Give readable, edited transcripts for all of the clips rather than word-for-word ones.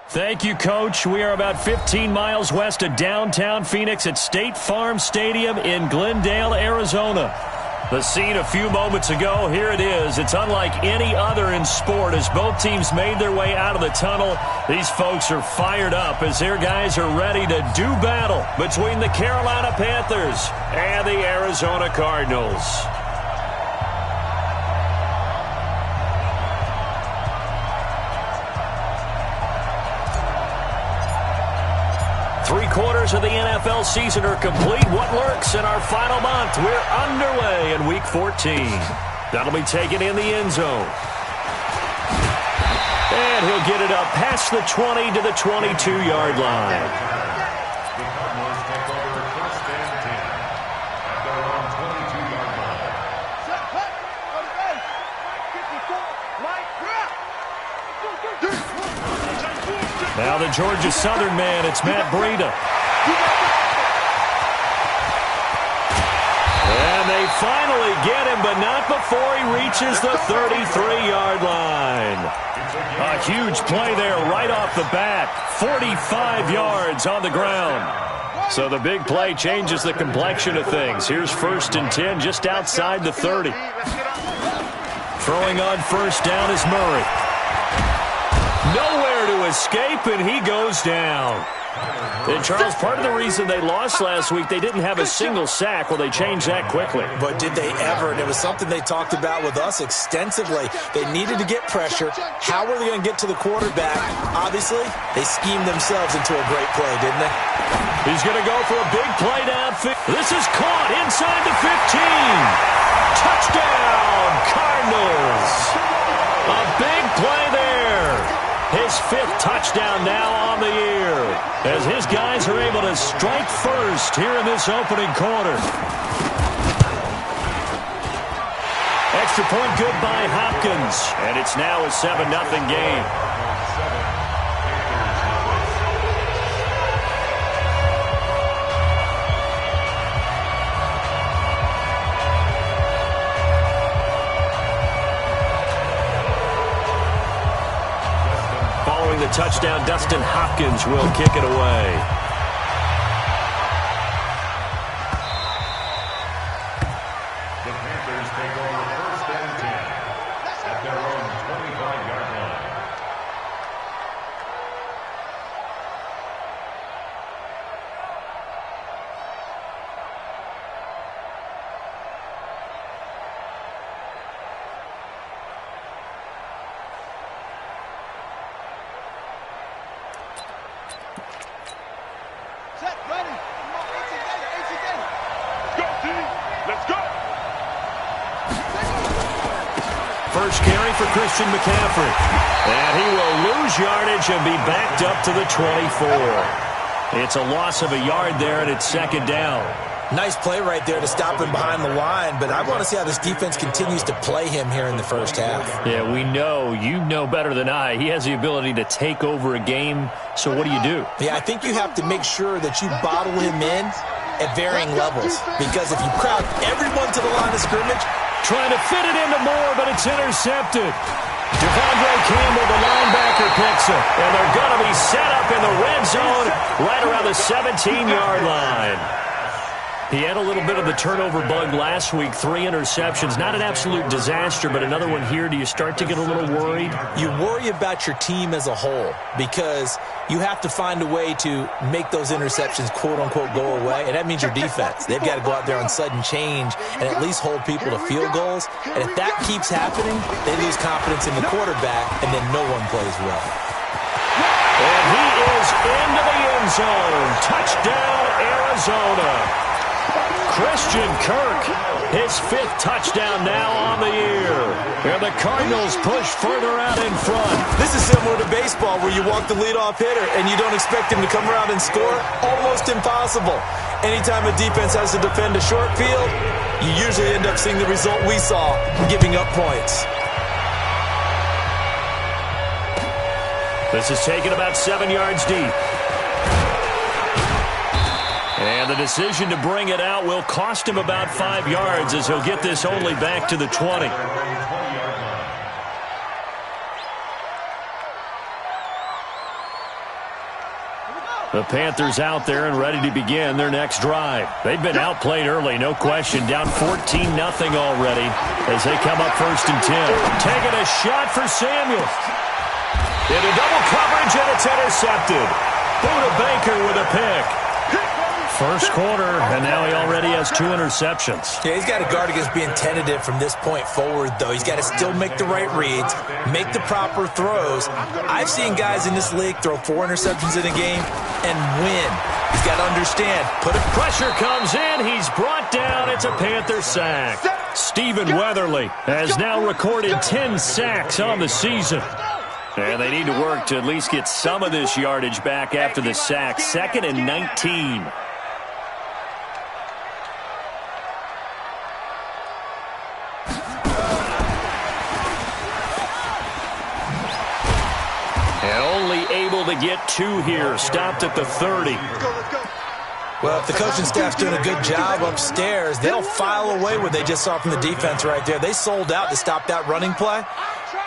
Thank you, Coach. We are about 15 miles west of downtown Phoenix at State Farm Stadium in Glendale, Arizona. The scene a few moments ago, here it is. It's unlike any other in sport as both teams made their way out of the tunnel. These folks are fired up as their guys are ready to do battle between the Carolina Panthers and the Arizona Cardinals. Three-quarters of the NFL season are complete. What lurks in our final month? We're underway in Week 14. That'll be taken in the end zone. And he'll get it up past the 20 to the 22-yard line. Now the Georgia Southern man, it's Matt Breida. And they finally get him, but not before he reaches the 33-yard line. A huge play there right off the bat. 45 yards on the ground. So the big play changes the complexion of things. Here's 1st and 10 just outside the 30. Throwing on first down is Murray. Nowhere to escape, and he goes down. And Charles, part of the reason they lost last week, they didn't have a single sack. Well, they changed that quickly. But did they ever? And it was something they talked about with us extensively. They needed to get pressure. How were they going to get to the quarterback? Obviously, they schemed themselves into a great play, didn't they? He's going to go for a big play downfield. This is caught inside the 15. Touchdown, Cardinals. A big play there. His 5th touchdown now on the year as his guys are able to strike first here in this opening quarter. Extra point good by Hopkins, and it's now a 7-0 game. The touchdown, Dustin Hopkins will kick it away. First carry for Christian McCaffrey. And he will lose yardage and be backed up to the 24. It's a loss of a yard there, and it's 2nd down. Nice play right there to stop him behind the line, but I want to see how this defense continues to play him here in the first half. Yeah, we know. You know better than I. He has the ability to take over a game, so what do? Yeah, I think you have to make sure that you bottle him in at varying levels, because if you crowd everyone to the line of scrimmage, trying to fit it into Moore, but it's intercepted. Devondre Campbell, the linebacker, picks it. And they're going to be set up in the red zone right around the 17-yard line. He had a little bit of the turnover bug last week, 3 interceptions. Not an absolute disaster, but another one here. Do you start to get a little worried? You worry about your team as a whole because you have to find a way to make those interceptions, quote-unquote, go away, and that means your defense. They've got to go out there on sudden change and at least hold people to field goals, and if that keeps happening, they lose confidence in the quarterback, and then no one plays well. And he is into the end zone. Touchdown, Arizona. Christian Kirk, his 5th touchdown now on the year. And the Cardinals push further out in front. This is similar to baseball where you walk the leadoff hitter and you don't expect him to come around and score. Almost impossible. Anytime a defense has to defend a short field, you usually end up seeing the result we saw, giving up points. This is taken about 7 yards deep. And the decision to bring it out will cost him about 5 yards as he'll get this only back to the 20. The Panthers out there and ready to begin their next drive. They've been outplayed early, no question. Down 14-0 already as they come up 1st and 10. Taking a shot for Samuel. Into double coverage, and it's intercepted. Buda Baker with a pick. First quarter, and now he already has 2 interceptions. Yeah, he's got to guard against being tentative from this point forward, though. He's got to still make the right reads, make the proper throws. I've seen guys in this league throw 4 interceptions in a game and win. He's got to understand. Pressure comes in. He's brought down. It's a Panther sack. Stephen Weatherly has now recorded 10 sacks on the season. And they need to work to at least get some of this yardage back after the sack. 2nd and 19. Able to get 2 here. Stopped at the 30. Well, if the coaching staff's doing a good job upstairs, they'll file away what they just saw from the defense right there. They sold out to stop that running play.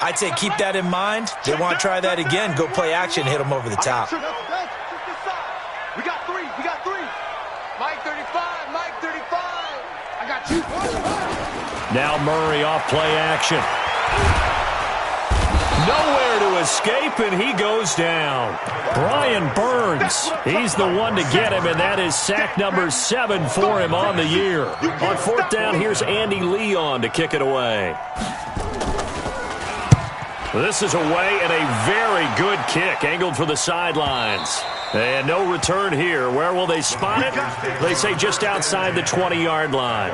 I'd say keep that in mind. They want to try that again. Go play action, hit them over the top. We got 3. Mike 35, Mike 35. I got you. Now Murray off play action. Nowhere to escape, and he goes down. Brian Burns, he's the one to get him, and that is sack number 7 for him on the year. On 4th down, here's Andy Leon to kick it away. This is away, and a very good kick, angled for the sidelines. And no return here. Where will they spot it? They say just outside the 20-yard line.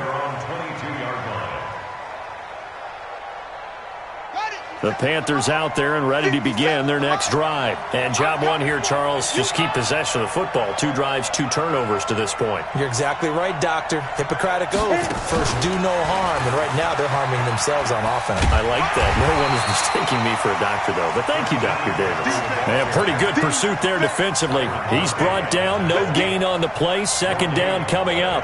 The Panthers out there and ready to begin their next drive. And job 1 here, Charles, just keep possession of the football. 2 drives, 2 turnovers to this point. You're exactly right, Doctor. Hippocratic oath. First, do no harm. And right now, they're harming themselves on offense. I like that. No one is mistaking me for a doctor, though. But thank you, Dr. Davis. And pretty good pursuit there defensively. He's brought down. No gain on the play. 2nd down coming up.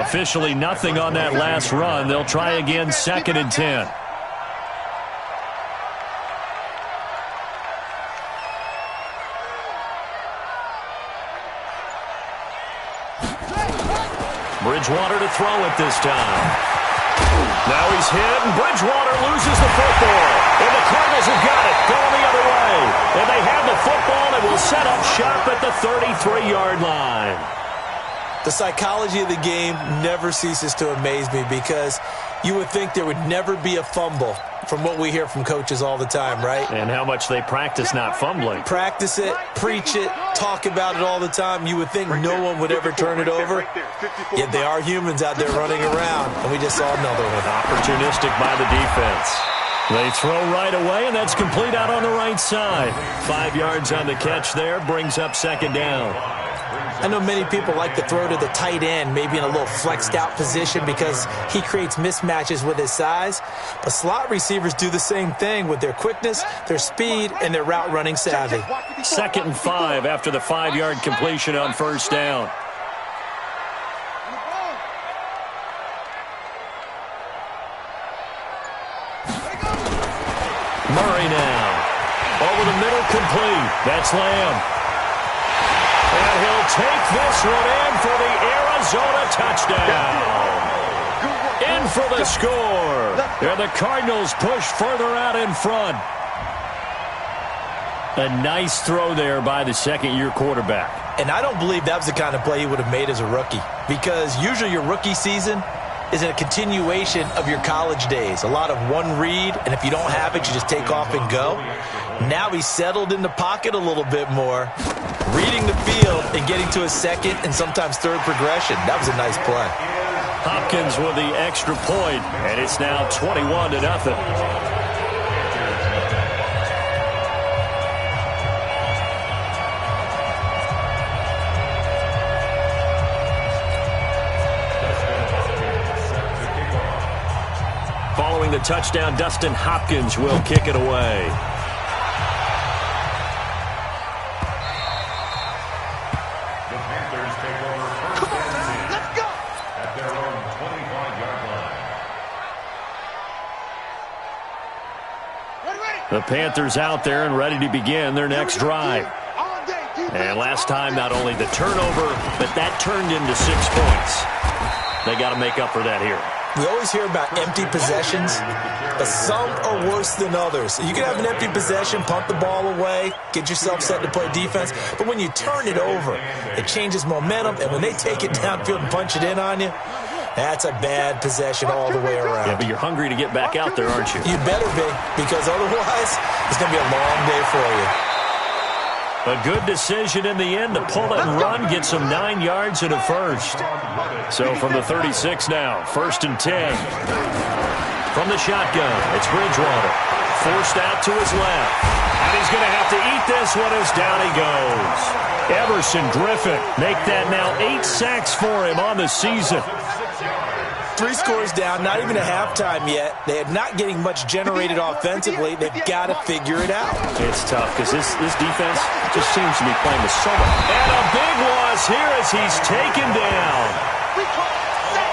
Officially nothing on that last run. They'll try again 2nd and 10. Bridgewater to throw it this time. Now he's hit, and Bridgewater loses the football. And the Cardinals have got it, going the other way. And they have the football and will set up shop at the 33-yard line. The psychology of the game never ceases to amaze me because you would think there would never be a fumble from what we hear from coaches all the time, right? And how much they practice not fumbling. Practice it, preach it, talk about it all the time. You would think no one would ever turn it over. Yet they are humans out there running around, and we just saw another one. Opportunistic by the defense. They throw right away, and that's complete out on the right side. 5 yards on the catch there, brings up 2nd down. I know many people like to throw to the tight end, maybe in a little flexed out position because he creates mismatches with his size. But slot receivers do the same thing with their quickness, their speed, and their route running savvy. 2nd and 5 after the 5-yard completion on 1st down. Murray now. Over the middle, complete. That's Lamb. And he'll take this one in for the Arizona touchdown. In for the score. And the Cardinals push further out in front. A nice throw there by the 2nd-year quarterback. And I don't believe that was the kind of play he would have made as a rookie. Because usually your rookie season is a continuation of your college days. A lot of one read, and if you don't have it, you just take off and go. Now he's settled in the pocket a little bit more, reading the field and getting to his 2nd and sometimes 3rd progression. That was a nice play. Hopkins with the extra point, and it's now 21-0. Following the touchdown, Dustin Hopkins will kick it away. The Panthers take over first and 10 Let's go! at their own 25-yard line. Ready? The Panthers out there and ready to begin their next drive. On deck. And last time, not only the turnover, but that turned into 6 points. They got to make up for that here. We always hear about empty possessions, but some are worse than others. You can have an empty possession, punt the ball away, get yourself set to play defense, but when you turn it over, it changes momentum, and when they take it downfield and punch it in on you, that's a bad possession all the way around. Yeah, but you're hungry to get back out there, aren't you? You better be, because otherwise, it's going to be a long day for you. A good decision in the end to pull and run, get some 9 yards and a first. So from the 36 now, 1st and 10. From the shotgun, it's Bridgewater. Forced out to his left. And he's going to have to eat this one as down he goes. Everson Griffin make that now 8 sacks for him on the season. 3 scores down, not even a halftime yet. They are not getting much generated offensively. They've got to figure it out. It's tough because this defense just seems to be playing with so much. And a big loss here as he's taken down.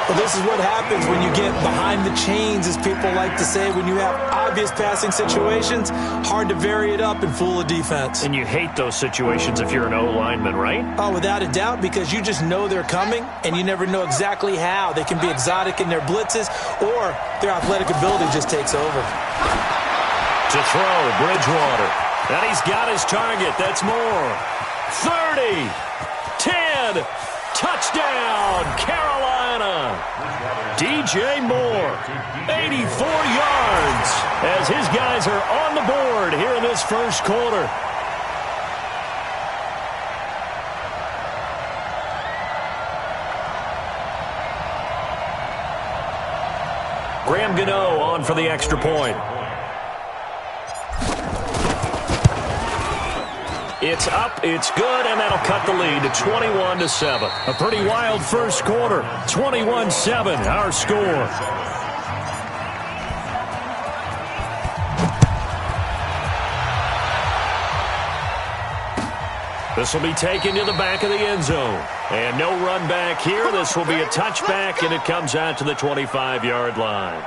Well, this is what happens when you get behind the chains, as people like to say. When you have obvious passing situations, hard to vary it up and fool a defense. And you hate those situations if you're an O-lineman, right? Oh, without a doubt, because you just know they're coming, and you never know exactly how. They can be exotic in their blitzes, or their athletic ability just takes over. To throw, Bridgewater. And he's got his target. That's more. 30, 10, touchdown, Carolina. DJ Moore, 84 yards, as his guys are on the board here in this first quarter. Graham Gano on for the extra point. It's up, it's good, and that'll cut the lead to 21-7. A pretty wild first quarter. 21-7, our score. This will be taken to the back of the end zone. And no run back here. This will be a touchback, and it comes out to the 25-yard line.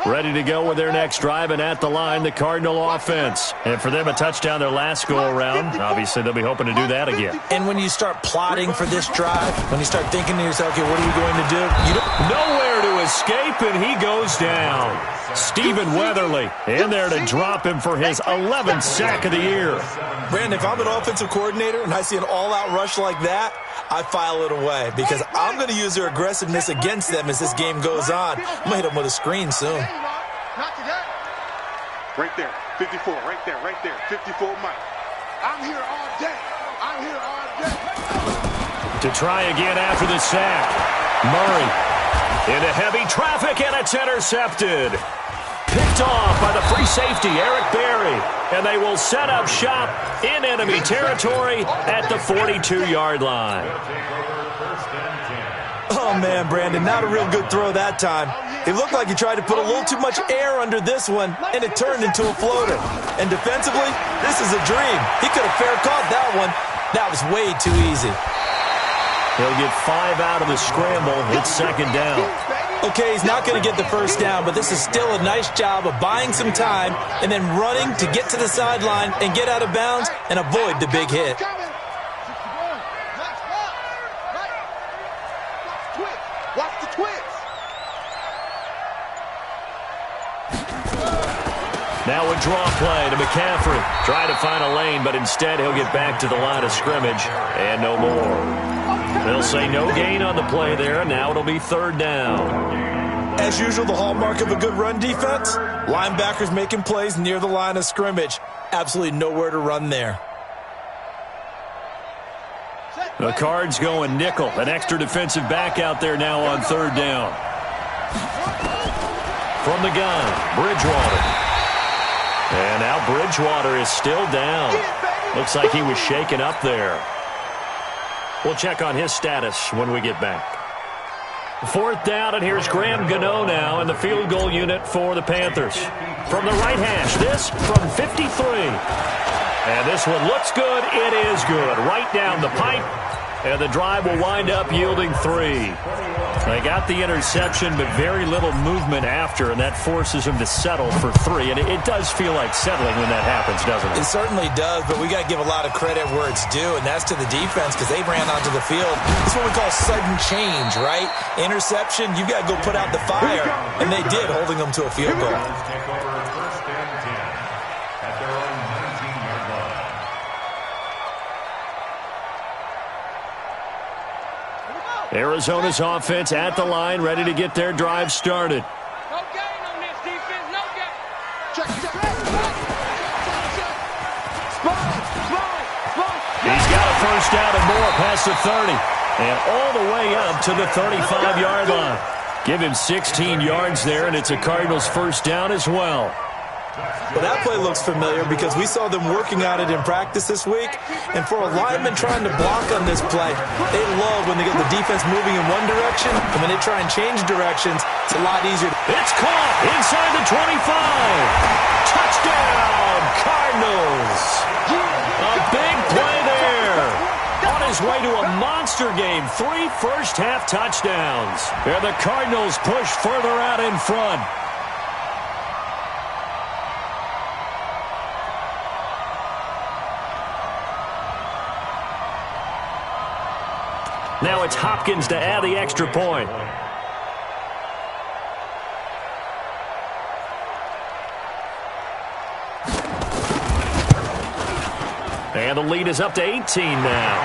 Ready to go with their next drive, and at the line, the Cardinal offense. And for them, a touchdown their last go-around. Obviously, they'll be hoping to do that again. And when you start plotting for this drive, when you start thinking to yourself, okay, what are we going to do? You don't nowhere to escape, and he goes down. Stephen Weatherly in there to drop him for his 11th sack of the year. Brandon, if I'm an offensive coordinator and I see an all-out rush like that, I file it away because I'm going to use their aggressiveness against them as this game goes on. I'm going to hit them with a screen soon. Right there, 54, right there, 54 Mike. I'm here all day. To try again after the sack. Murray into heavy traffic, and it's intercepted. Picked off by the free safety, Eric Berry. And they will set up shop in enemy territory at the 42-yard line. Oh, man, Brandon, not a real good throw that time. It looked like he tried to put a little too much air under this one, and it turned into a floater. And defensively, this is a dream. He could have fair caught that one. That was way too easy. He'll get 5 out of the scramble. It's second down. Okay, he's not going to get the first down, but this is still a nice job of buying some time and then running to get to the sideline and get out of bounds and avoid the big hit. Watch the twist. Now a draw play to McCaffrey. Try to find a lane, but instead he'll get back to the line of scrimmage and no more. They'll say no gain on the play there, and now it'll be third down. As usual, the hallmark of a good run defense, linebackers making plays near the line of scrimmage. Absolutely nowhere to run there. The Cards going nickel. An extra defensive back out there now on third down. From the gun, Bridgewater. And now Bridgewater is still down. Looks like he was shaken up there. We'll check on his status when we get back. Fourth down, and here's Graham Gano now in the field goal unit for the Panthers. From the right hash, this from 53. And this one looks good. It is good. Right down the pipe. And the drive will wind up yielding 3. They got the interception, but very little movement after, and that forces them to settle for 3. And it does feel like settling when that happens, doesn't it? It certainly does, but we got to give a lot of credit where it's due, and that's to the defense because they ran onto the field. It's what we call sudden change, right? Interception, you got to go put out the fire, and they did, holding them to a field goal. Arizona's offense at the line, ready to get their drive started. No gain on this defense, no gain. Check. He's got a first down and more past the 30. And all the way up to the 35-yard line. Give him 16 yards there, and it's a Cardinals first down as well. Well, that play looks familiar because we saw them working at it in practice this week. And for a lineman trying to block on this play, they love when they get the defense moving in one direction. And when they try and change directions, it's a lot easier. It's caught inside the 25. Touchdown, Cardinals. A big play there. On his way to a monster game. 3 first-half touchdowns. And the Cardinals push further out in front. Now it's Hopkins to add the extra point. And the lead is up to 18 now.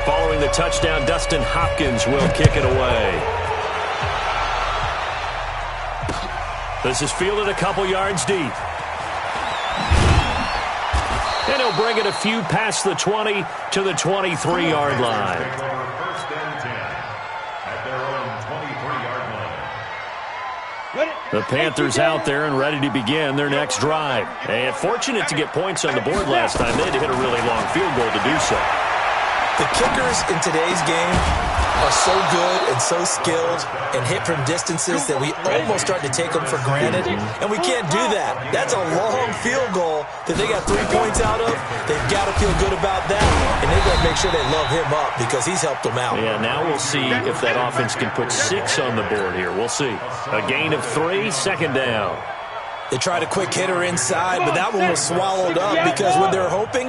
Following the touchdown, Dustin Hopkins will kick it away. This is fielded a couple yards deep. And he'll bring it a few past the 20 to the 23-yard line. First and 10 at their own 23-yard line. The Panthers out there and ready to begin their next drive. And fortunate to get points on the board last time. They had to hit a really long field goal to do so. The kickers in today's game are so good and so skilled and hit from distances that we almost start to take them for granted, and we can't do that. That's a long field goal that they got 3 points out of. They've got to feel good about that, and they've got to make sure they love him up because he's helped them out. Yeah, now we'll see if that offense can put 6 on the board here. We'll see. A gain of 3, second down. They tried a quick hitter inside, but that one was swallowed up because when they're hoping,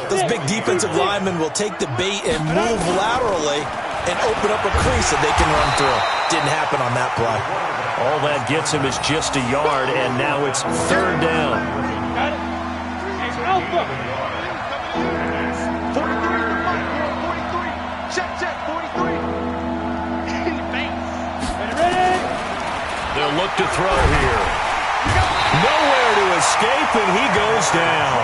those big defensive linemen will take the bait and move laterally and open up a crease that they can run through. Didn't happen on that play. All that gets him is just a yard, and now it's third down. Got it. It's Alpha. 43. Check, 43. In the face. Ready? They'll look to throw here. Nowhere to escape, and he goes down.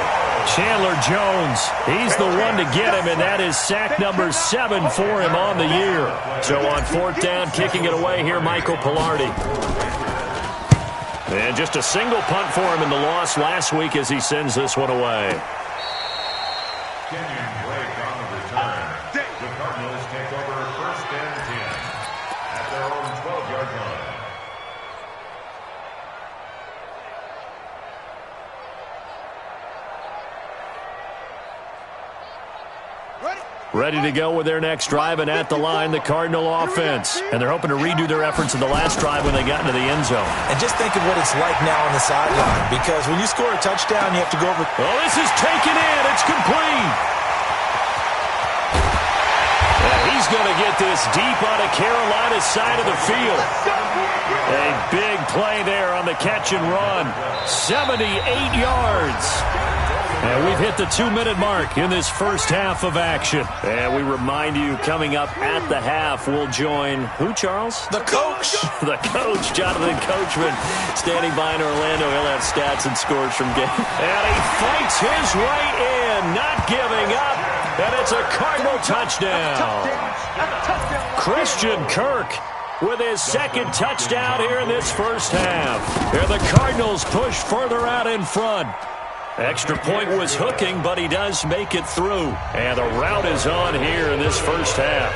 Chandler Jones, he's the one to get him, and that is sack number 7 for him on the year. So on fourth down, kicking it away here, Michael Pilardi. And just a single punt for him in the loss last week as he sends this one away. Kenyon break on the return. The Cardinals take over first and 10 at their own 12-yard line. Ready to go with their next drive, and at the line, the Cardinal offense. And they're hoping to redo their efforts in the last drive when they got into the end zone. And just think of what it's like now on the sideline, because when you score a touchdown, you have to go over. Oh, this is taken in. It's complete. And he's going to get this deep on a Carolina side of the field. A big play there on the catch and run. 78 yards. And we've hit the 2-minute mark in this first half of action. And we remind you, coming up at the half, we'll join who, Charles? The coach. The coach, Jonathan Coachman, standing by in Orlando. He'll have stats and scores from game. And he fights his way in, not giving up. And it's a Cardinal touchdown. Christian Kirk with his second touchdown here in this first half. And the Cardinals push further out in front. Extra point was hooking, but he does make it through. And the route is on here in this first half.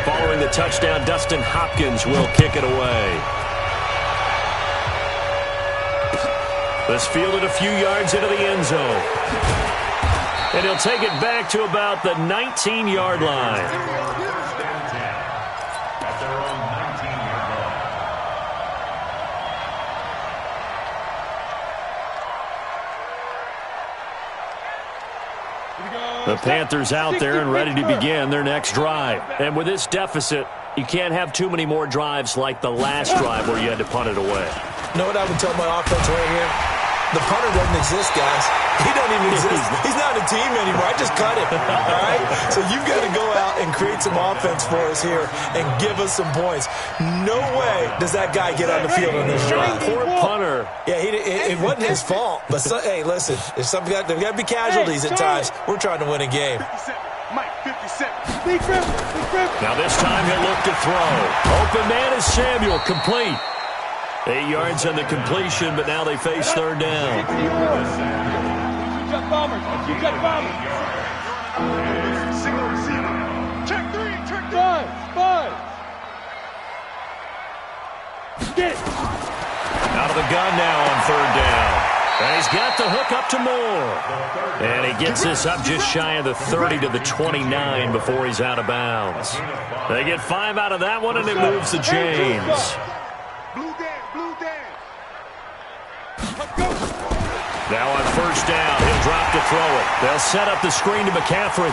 Following the touchdown, Dustin Hopkins will kick it away. This fielded a few yards into the end zone. And he'll take it back to about the 19-yard line. First and 10 at their own 19-yard line. The Panthers out there and ready to begin their next drive. And with this deficit, you can't have too many more drives like the last drive where you had to punt it away. You know what I would tell my offense right here? The punter doesn't exist, guys. He don't even exist. He's not a team anymore. I just cut him, all right? So you've got to go out and create some offense for us here and give us some points. No way does that guy get on the field on this drive. Poor punter. Yeah, it wasn't his fault. But, hey, listen, there's got to be casualties at times. We're trying to win a game. 57. Mike, 57. Now this time he'll look to throw. Open man is Samuel, complete. 8 yards on the completion, but now they face third down. You got bombers. Single receiver. Check 3. Five. Get it. Out of the gun now on third down. And he's got the hook up to Moore. And he gets this up just shy of the 30 to the 29 before he's out of bounds. They get 5 out of that one, and it moves the chains. Blue Dan. Now on first down, he'll drop to throw it. They'll set up the screen to McCaffrey.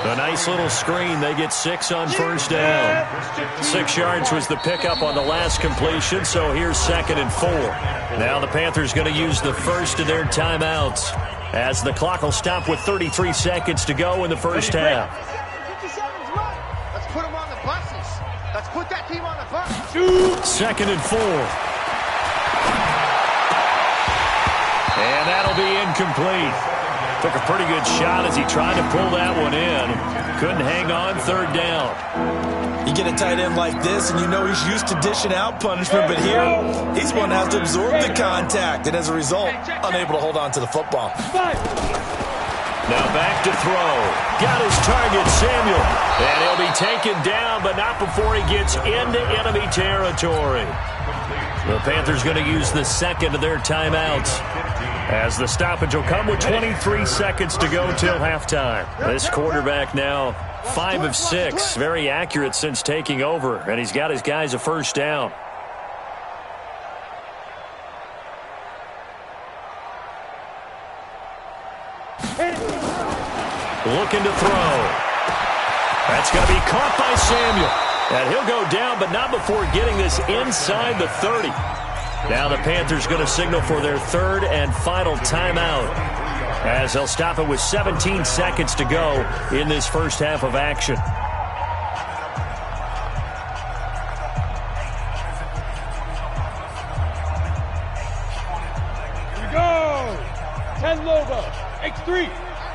A nice little screen. They get 6 on first down. 6 yards was the pickup on the last completion, so here's 2nd and 4. Now the Panthers going to use the first of their timeouts as the clock will stop with 33 seconds to go in the first half. 57's right. Let's put them on the buses. Let's put that team on the bus. 2nd and 4. And that'll be incomplete. Took a pretty good shot as he tried to pull that one in. Couldn't hang on third down. You get a tight end like this, and you know he's used to dishing out punishment, but here, he's one that has to absorb the contact, and as a result, unable to hold on to the football. Now back to throw. Got his target, Samuel. And he'll be taken down, but not before he gets into enemy territory. The Panthers going to use the second of their timeouts, as the stoppage will come with 23 seconds to go till halftime. This quarterback now 5 of 6. Very accurate since taking over, and he's got his guys a first down. Looking to throw. That's going to be caught by Samuel. And he'll go down, but not before getting this inside the 30. Now the Panthers going to signal for their third and final timeout, as they'll stop it with 17 seconds to go in this first half of action. Here we go. 10 Lobo. X3.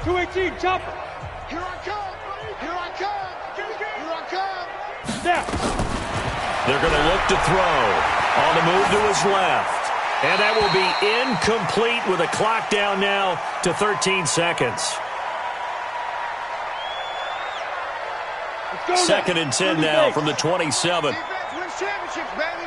218. Chopper. Here I come. Snap. They're going to look to throw. On the move to his left. And that will be incomplete with a clock down now to 13 seconds. 2nd and 10 now from the 27. Defense wins championships, baby.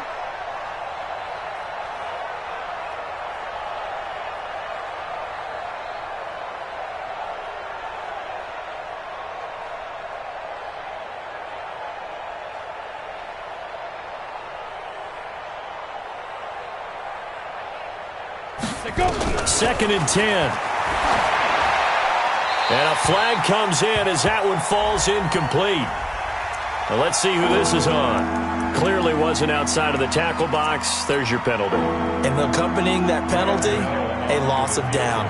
Go. 2nd and 10. And a flag comes in as that one falls incomplete. Well, let's see who this is on. Clearly wasn't outside of the tackle box. There's your penalty. And accompanying that penalty, a loss of down.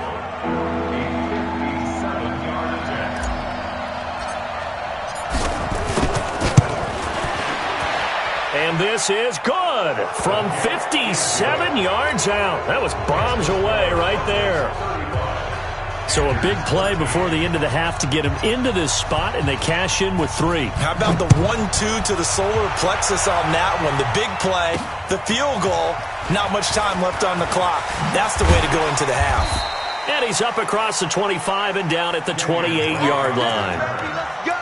And this is good from 57 yards out. That was bombs away right there. So a big play before the end of the half to get him into this spot, and they cash in with 3. How about the 1-2 to the solar plexus on that one? The big play, the field goal, not much time left on the clock. That's the way to go into the half. And he's up across the 25 and down at the 28-yard line. Let's go.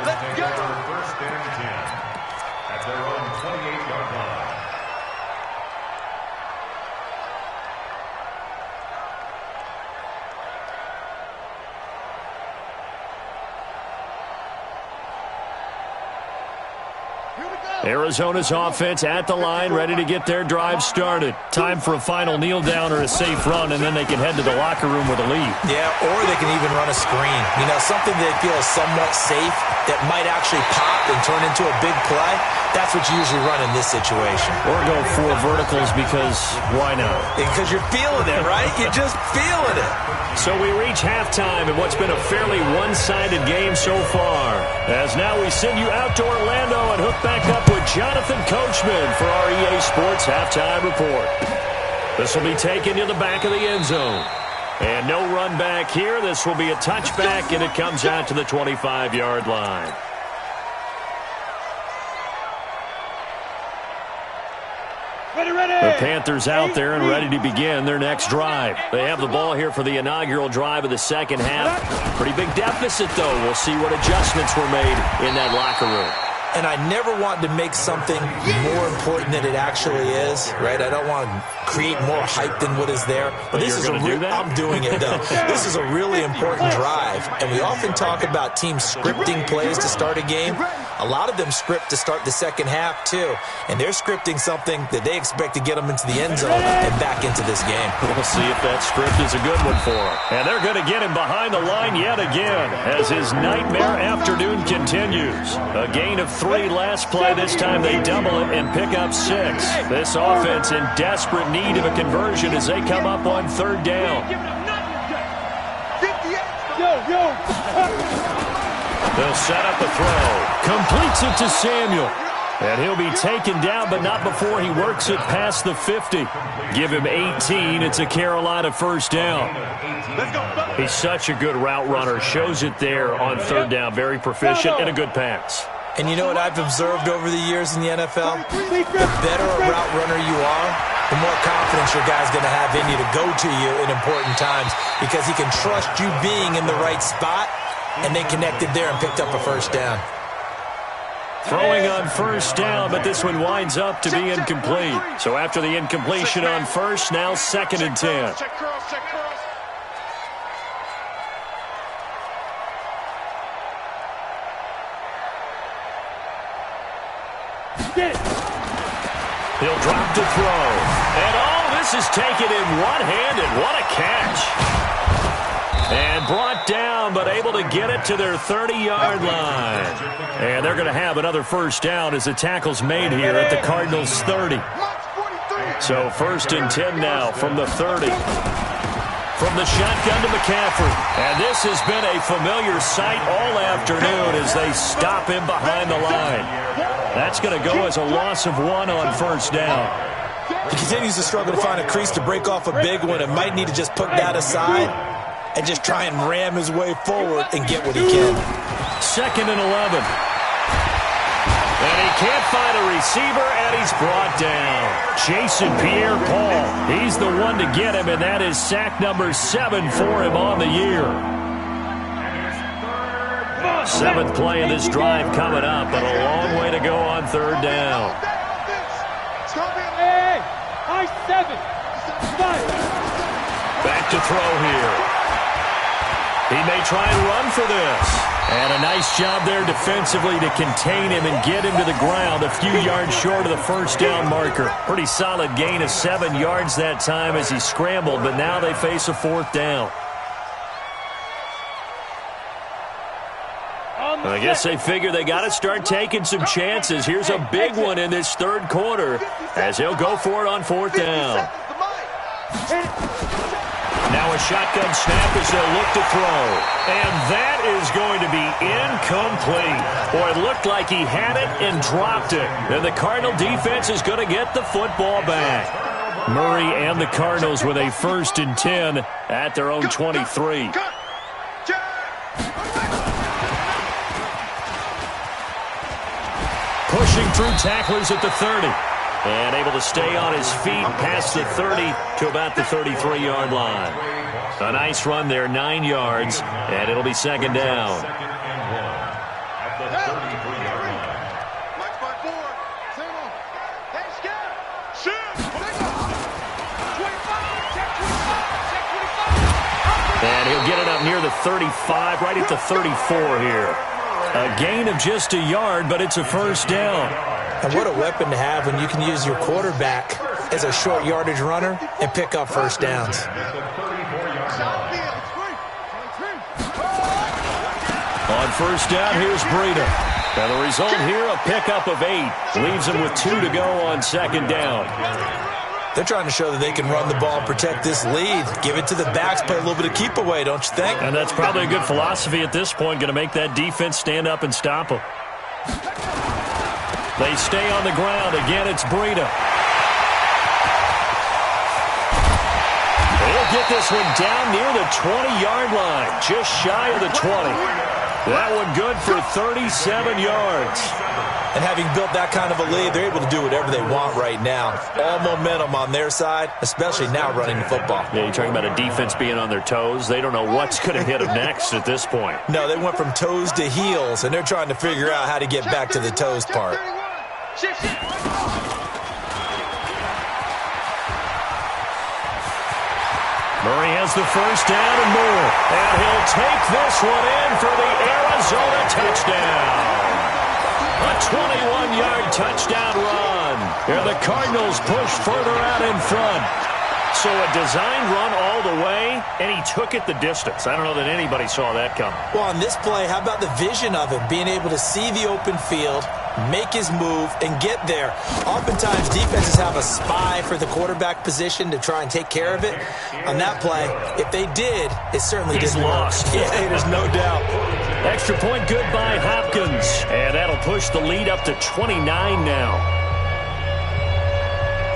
Let's go. First and 10 at their own 28-yard line. Arizona's offense at the line, ready to get their drive started. Time for a final kneel down or a safe run, and then they can head to the locker room with a lead. Yeah, or they can even run a screen. You know, something they feel is somewhat safe that might actually pop and turn into a big play. That's what you usually run in this situation. Or go 4 verticals because why not? Because you're feeling it, right? You're just feeling it. So we reach halftime in what's been a fairly one-sided game so far. As now we send you out to Orlando and hook back up with Jonathan Coachman for our EA Sports Halftime Report. This will be taken to the back of the end zone. And no run back here. This will be a touchback, and it comes out to the 25-yard line. The Panthers out there and ready to begin their next drive. They have the ball here for the inaugural drive of the second half. Pretty big deficit, though. We'll see what adjustments were made in that locker room. And I never want to make something more important than it actually is, right? I don't want to create more hype than what is there. But this is I'm doing it, though. This is a really important drive. And we often talk about teams scripting plays to start a game. A lot of them script to start the second half, too. And they're scripting something that they expect to get them into the end zone and back into this game. We'll see if that script is a good one for them. And they're going to get him behind the line yet again as his nightmare afternoon continues. A gain of 3 last play. This time they double it and pick up 6. This offense in desperate need of a conversion as they come up on 3rd down. They'll set up a throw. Completes it to Samuel. And he'll be taken down, but not before he works it past the 50. Give him 18. It's a Carolina first down. He's such a good route runner. Shows it there on 3rd down. Very proficient and a good pass. And you know what I've observed over the years in the NFL? The better a route runner you are, the more confidence your guy's going to have in you to go to you in important times because he can trust you being in the right spot, and they connected there and picked up a first down. Throwing on 1st down, but this one winds up to be incomplete. So after the incompletion on 1st, now 2nd and 10. He'll drop to throw. And this is taken in one-handed. What a catch. And brought down, but able to get it to their 30-yard line. And they're going to have another first down as the tackle's made here at the Cardinals' 30. So 1st and 10 now from the 30. From the shotgun to McCaffrey. And this has been a familiar sight all afternoon as they stop him behind the line. That's going to go as a loss of 1 on 1st down. He continues to struggle to find a crease to break off a big one and might need to just put that aside and just try and ram his way forward and get what he can. 2nd and 11. And he can't find a receiver, and he's brought down. Jason Pierre-Paul. He's the one to get him, and that is sack number 7 for him on the year. 7th play of this drive coming up, but a long way to go on 3rd down. Hey, high 7. Back to throw here. He may try and run for this. And a nice job there defensively to contain him and get him to the ground a few yards short of the first down marker. Pretty solid gain of 7 yards that time as he scrambled, but now they face a 4th down. I guess they figure they got to start taking some chances. Here's a big one in this 3rd quarter as he'll go for it on 4th down. Now a shotgun snap as they'll look to throw. And that is going to be incomplete. Boy, it looked like he had it and dropped it. And the Cardinal defense is going to get the football back. Murray and the Cardinals with a 1st and 10 at their own 23. Pushing through tacklers at the 30. And able to stay on his feet past the 30 to about the 33-yard line. A nice run there, 9 yards, and it'll be 2nd down. And he'll get it up near the 35, right at the 34 here. A gain of just a yard, but it's a first down. And what a weapon to have when you can use your quarterback as a short yardage runner and pick up first downs. On first down, here's Breida. And the result here, a pickup of 8. Leaves him with 2 to go on second down. They're trying to show that they can run the ball and protect this lead. Give it to the backs, play a little bit of keep away, don't you think? And that's probably a good philosophy at this point, going to make that defense stand up and stop them. They stay on the ground. Again, it's Breida. They'll get this one down near the 20-yard line, just shy of the 20. That one good for 37 yards. And having built that kind of a lead, they're able to do whatever they want right now. All momentum on their side, especially now running the football. Yeah, you're talking about a defense being on their toes. They don't know what's going to hit them next at this point. No, they went from toes to heels, and they're trying to figure out how to get back to the toes part. Murray has the first down and more. And he'll take this one in for the Arizona touchdown. A 21-yard touchdown run. Here the Cardinals push further out in front. So a designed run all the way, and he took it the distance. I don't know that anybody saw that coming. Well, on this play, how about the vision of him, being able to see the open field, make his move, and get there. Oftentimes, defenses have a spy for the quarterback position to try and take care of it. On that play, if they did, it certainly didn't lost. Yeah, there's no doubt. Extra point good by Hopkins. And that'll push the lead up to 29 now.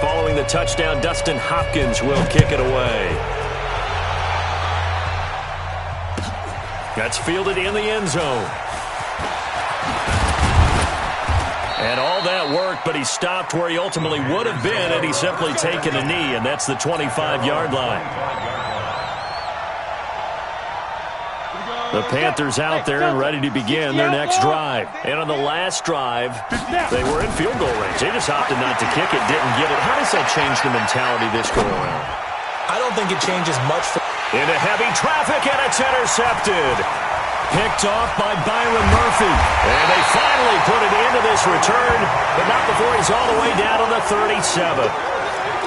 Following the touchdown, Dustin Hopkins will kick it away. That's fielded in the end zone. And all that work, but he stopped where he ultimately would have been had he simply taken a knee, and that's the 25-yard line. The Panthers out there and ready to begin their next drive. And on the last drive, they were in field goal range. They just opted not to kick it, didn't get it. How does that change the mentality this go around? I don't think it changes much. Into heavy traffic, and it's intercepted. Picked off by Byron Murphy. And they finally put it into this return, but not before he's all the way down on the 37.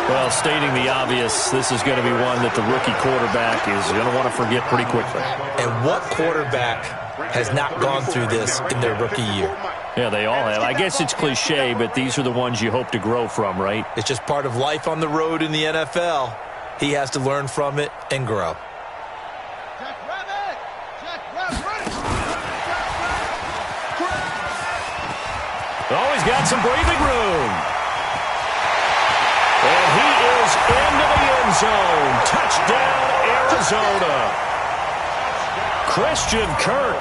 Well, stating the obvious, this is going to be one that the rookie quarterback is going to want to forget pretty quickly. And what quarterback has not gone through this in their rookie year? Yeah, they all have. I guess it's cliche, but these are the ones you hope to grow from, right? It's just part of life on the road in the NFL. He has to learn from it and grow. Oh, he's got some breathing room. And he is into the end zone. Touchdown, Arizona. Christian Kirk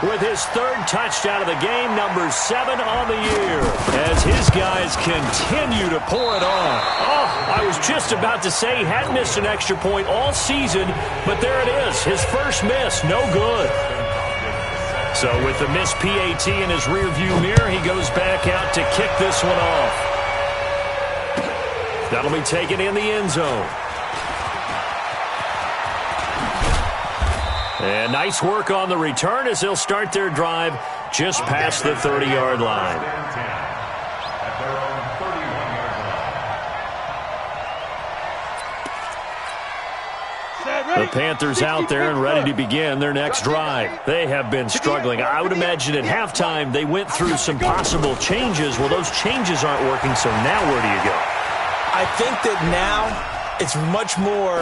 with his third touchdown of the game, number 7 on the year, as his guys continue to pour it on. Oh, I was just about to say he hadn't missed an extra point all season, but there it is, his first miss, no good. So with the missed PAT in his rearview mirror, he goes back out to kick this one off. That'll be taken in the end zone. And nice work on the return as they'll start their drive just past the 30-yard line. The Panthers out there and ready to begin their next drive. They have been struggling. I would imagine at halftime they went through some possible changes. Well, those changes aren't working, so now where do you go? I think that now it's much more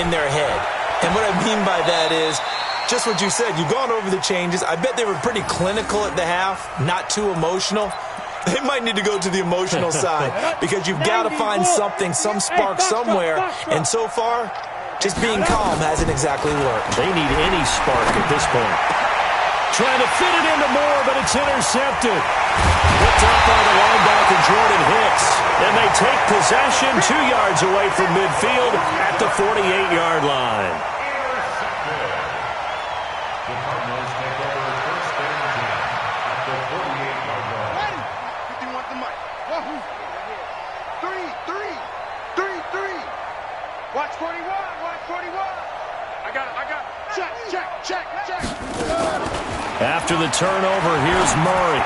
in their head. And what I mean by that is just what you said. You've gone over the changes. I bet they were pretty clinical at the half, not too emotional. They might need to go to the emotional side because you've got to find something, some spark somewhere. And so far, just being calm hasn't exactly worked. They need any spark at this point. Trying to fit it into Moore, but it's intercepted. Picked up by the linebacker, Jordan Hicks. And they take possession 2 yards away from midfield at the 48-yard line. The Cardinals take over first and 10 at the 48-yard line. 51 the mic. Wahoo! 3. Watch 41. Watch 41. I got it. Check. After the turnover, here's Murray.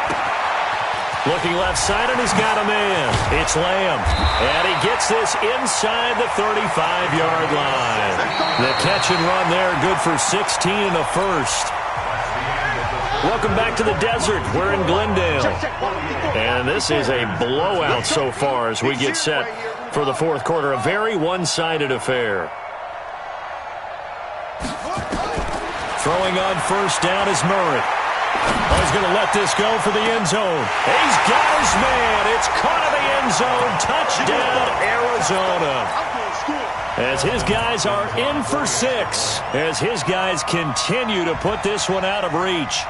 Looking left side, and he's got a man. It's Lamb. And he gets this inside the 35-yard line. The catch and run there, good for 16 and a first. Welcome back to the desert. We're in Glendale. And this is a blowout so far as we get set for the fourth quarter. A very one-sided affair. Throwing on first down is Murray. Oh, he's going to let this go for the end zone. He's got his man. It's caught in the end zone. Touchdown, Arizona. As his guys are in for 6. As his guys continue to put this one out of reach.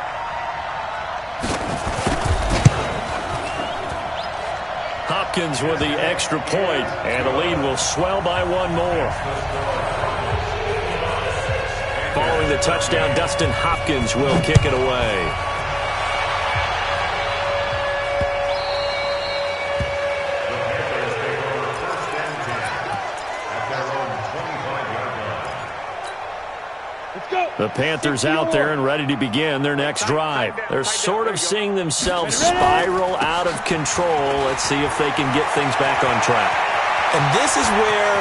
Hopkins with the extra point, and the lead will swell by one more. Following the touchdown, Dustin Hopkins will kick it away. The Panthers out there and ready to begin their next drive. They're sort of seeing themselves spiral out of control. Let's see if they can get things back on track. And this is where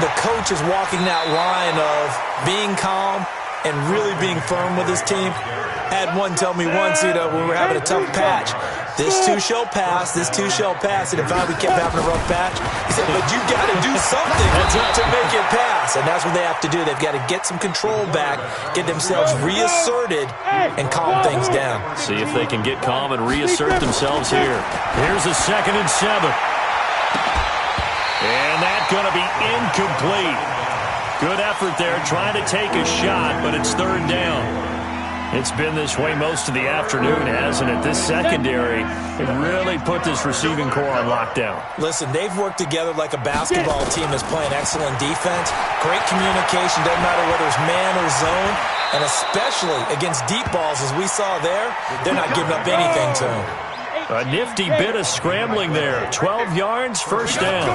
the coach is walking that line of being calm and really being firm with his team. I had one tell me once, when we were having a tough patch, this too shall pass, this too shall pass. And if we kept having a rough patch, he said, but you got to do something to make it pass. And that's what they have to do. They've got to get some control back, get themselves reasserted, and calm things down. See if they can get calm and reassert themselves here. Here's a 2nd and 7. And that's going to be incomplete. Good effort there, trying to take a shot, but it's 3rd down. It's been this way most of the afternoon, hasn't it? This secondary really put this receiving core on lockdown. Listen, they've worked together like a basketball team that's playing excellent defense. Great communication, doesn't matter whether it's man or zone. And especially against deep balls, as we saw there, they're not giving up anything to them. A nifty bit of scrambling there. 12 yards, 1st down.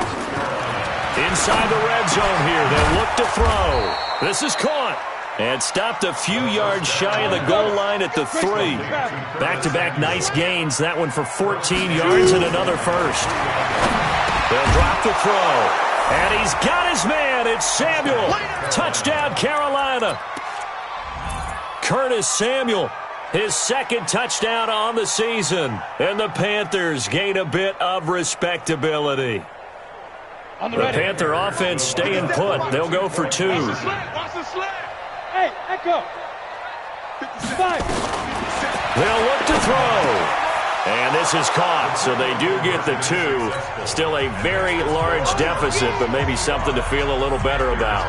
Inside the red zone here, they'll look to throw. This is caught. And stopped a few yards shy of the goal line at the 3. Back-to-back nice gains. That one for 14 yards and another first. They'll drop the throw. And he's got his man. It's Samuel. Touchdown, Carolina. Curtis Samuel, his 2nd touchdown on the season. And the Panthers gain a bit of respectability. The Panther offense staying put. They'll go for 2. Hey, Echo. 5. They'll look to throw. And this is caught, so they do get the 2. Still a very large deficit, but maybe something to feel a little better about.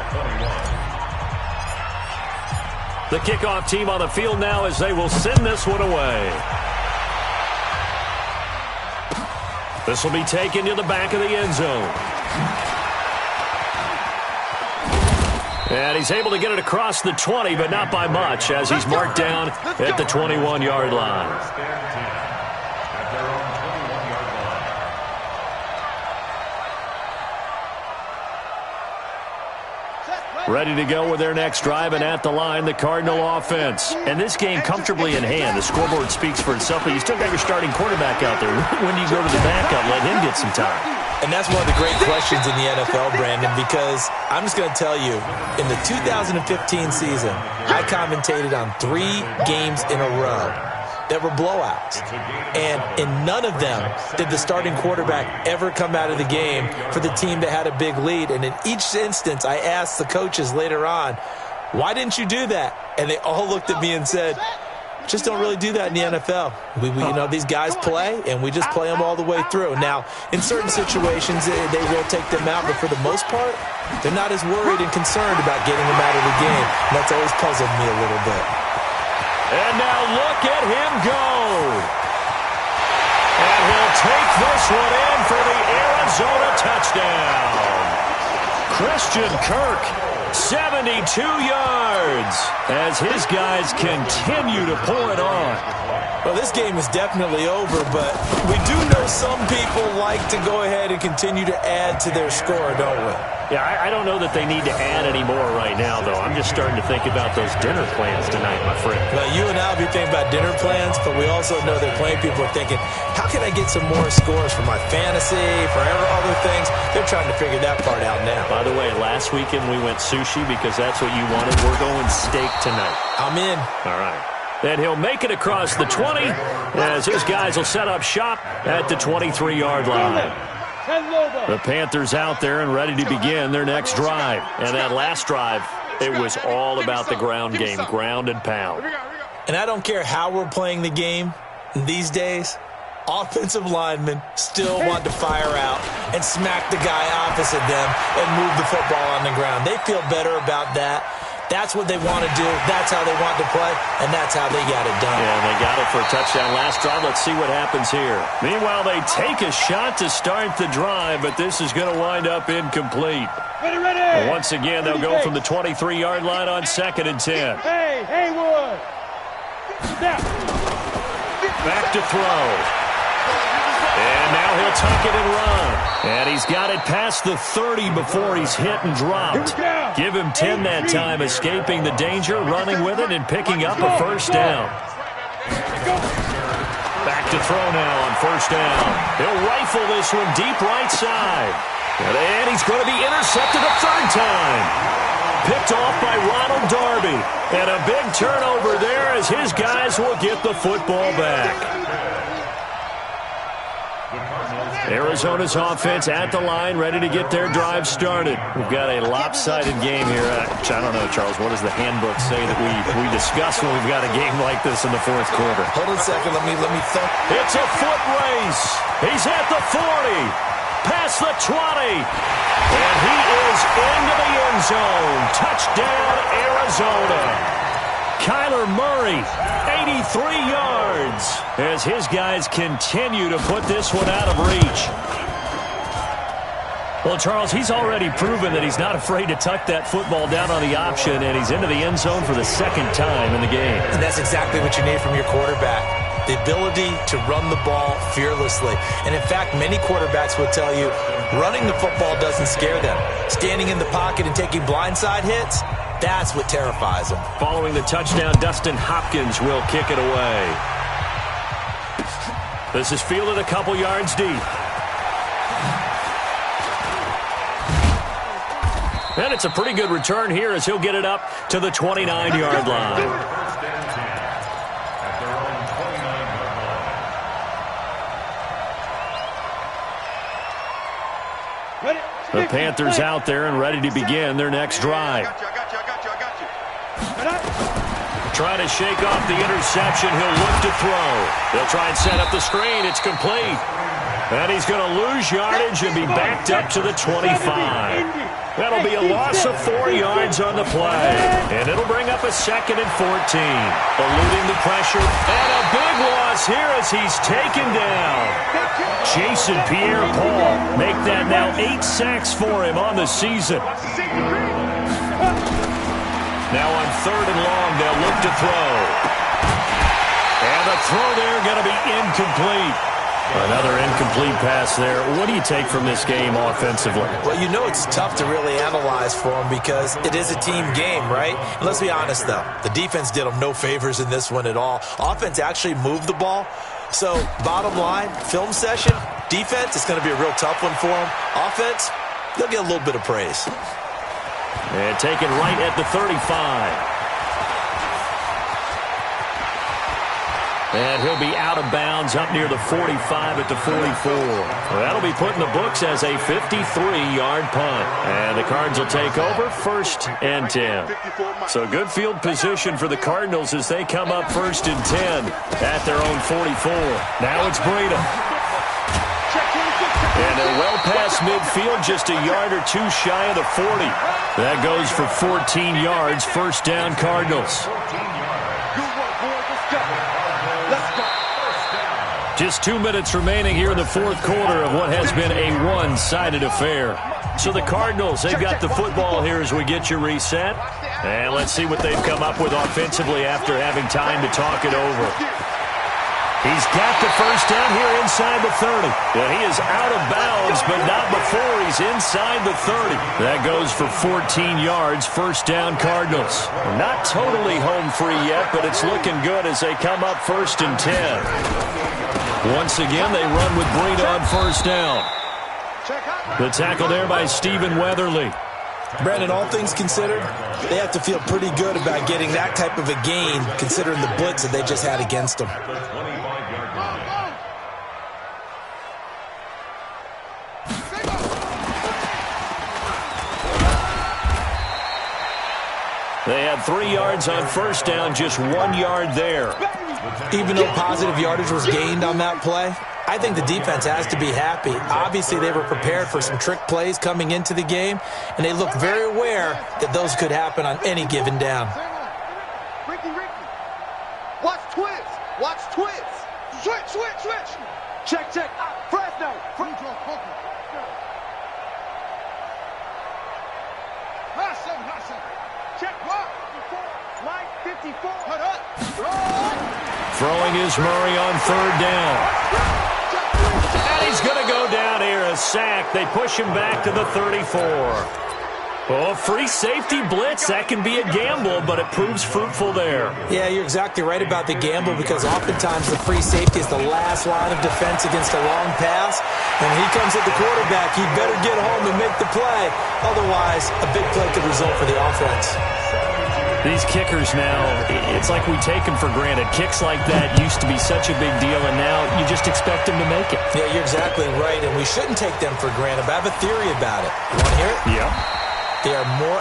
The kickoff team on the field now as they will send this one away. This will be taken to the back of the end zone. And he's able to get it across the 20, but not by much, as he's marked down at the 21-yard line. Ready to go with their next drive, and at the line, the Cardinal offense. And this game comfortably in hand. The scoreboard speaks for itself, but you still got your starting quarterback out there. When do you go to the backup, let him get some time? And that's one of the great questions in the NFL, Brandon, because I'm just going to tell you, in the 2015 season, I commentated on 3 games in a row that were blowouts. And in none of them did the starting quarterback ever come out of the game for the team that had a big lead. And in each instance, I asked the coaches later on, why didn't you do that? And they all looked at me and said, just don't really do that in the NFL. These guys play, and we just play them all the way through. Now, in certain situations, they will take them out, but for the most part, they're not as worried and concerned about getting them out of the game. And that's always puzzled me a little bit. And now look at him go. And he'll take this one in for the Arizona touchdown. Christian Kirk, 72 yards, as his guys continue to pull it on. Well, this game is definitely over, but we do know some people like to go ahead and continue to add to their score, don't we? Yeah, I don't know that they need to add any more right now, though. I'm just starting to think about those dinner plans tonight, my friend. Well, you and I will be thinking about dinner plans, but we also know that plenty of people are thinking, how can I get some more scores for my fantasy, for other things? They're trying to figure that part out now. By the way, last weekend we went sushi because that's what you wanted. We're going steak tonight. I'm in. All right. And he'll make it across the 20 as his guys will set up shop at the 23-yard line. The Panthers out there and ready to begin their next drive. And that last drive, it was all about the ground game, ground and pound. And I don't care how we're playing the game these days, offensive linemen still want to fire out and smack the guy opposite them and move the football on the ground. They feel better about that. That's what they want to do. That's how they want to play, and that's how they got it done. Yeah, and they got it for a touchdown last drive. Let's see what happens here. Meanwhile, they take a shot to start the drive, but this is going to wind up incomplete. Ready. And once again, they'll go from the 23-yard line on 2nd and 10. Hey, Haywood. Snap. Back to throw. And now he'll tuck it and run. And he's got it past the 30 before he's hit and dropped. Give him 10 that time, escaping the danger, running with it, and picking up a first down. Back to throw now on first down. He'll rifle this one deep right side. And he's going to be intercepted a third time. Picked off by Ronald Darby. And a big turnover there as his guys will get the football back. Arizona's offense at the line, ready to get their drive started. We've got a lopsided game here. I don't know, Charles, what does the handbook say that we discuss when we've got a game like this in the fourth quarter? Hold on a second. Let me thump. It's a foot race. He's at the 40, past the 20, and he is into the end zone. Touchdown, Arizona. Kyler Murray, 83 yards, as his guys continue to put this one out of reach. Well, Charles, he's already proven that he's not afraid to tuck that football down on the option, and he's into the end zone for the second time in the game. And that's exactly what you need from your quarterback, the ability to run the ball fearlessly. And, in fact, many quarterbacks will tell you running the football doesn't scare them. Standing in the pocket and taking blindside hits, that's what terrifies them. Following the touchdown, Dustin Hopkins will kick it away. This is fielded a couple yards deep. And it's a pretty good return here as he'll get it up to the 29-yard line. The Panthers out there and ready to begin their next drive. Trying to shake off the interception. He'll look to throw. They'll try and set up the screen. It's complete. And he's going to lose yardage and be backed up to the 25. That'll be a loss of 4 yards on the play. And it'll bring up a 2nd and 14. Eluding the pressure. And a big loss here as he's taken down. Jason Pierre-Paul make that now 8 sacks for him on the season. Now on 3rd and long, they'll look to throw. And the throw there going to be incomplete. Another incomplete pass there. What do you take from this game offensively? Well, you know it's tough to really analyze for them because it is a team game, right? And let's be honest, though. The defense did them no favors in this one at all. Offense actually moved the ball. So, bottom line, film session, defense, it's going to be a real tough one for them. Offense, they'll get a little bit of praise. And taken right at the 35. And he'll be out of bounds up near the 45 at the 44. Well, that'll be put in the books as a 53-yard punt. And the Cards will take over 1st and 10. So good field position for the Cardinals as they come up 1st and 10 at their own 44. Now it's Breida. And they're well past midfield, just a yard or two shy of the 40. That goes for 14 yards, 1st down Cardinals. Just 2 minutes remaining here in the fourth quarter of what has been a one-sided affair. So the Cardinals, they've got the football here as we get you reset. And let's see what they've come up with offensively after having time to talk it over. He's got the first down here inside the 30. And he is out of bounds, but not before he's inside the 30. That goes for 14 yards, first down Cardinals. Not totally home free yet, but it's looking good as they come up 1st and 10. Once again, they run with Breida on first down. The tackle there by Stephen Weatherly. Brandon, all things considered, they have to feel pretty good about getting that type of a gain, considering the blitz that they just had against them. They had 3 yards on first down, just 1 yard there. Even though positive yardage was gained on that play, I think the defense has to be happy. Obviously, they were prepared for some trick plays coming into the game, and they look very aware that those could happen on any given down. Ricky. Watch twins. Watch twins. Switch. Check. Fresno. Check. Mike 54. Throwing is Murray on third down. And he's going to go down here, a sack. They push him back to the 34. Oh, free safety blitz. That can be a gamble, but it proves fruitful there. Yeah, you're exactly right about the gamble because oftentimes the free safety is the last line of defense against a long pass. And when he comes at the quarterback, he'd better get home and make the play. Otherwise, a big play could result for the offense. These kickers now, it's like we take them for granted. Kicks like that used to be such a big deal, and now you just expect them to make it. Yeah, you're exactly right, and we shouldn't take them for granted, but I have a theory about it. You want to hear it? Yeah. They are more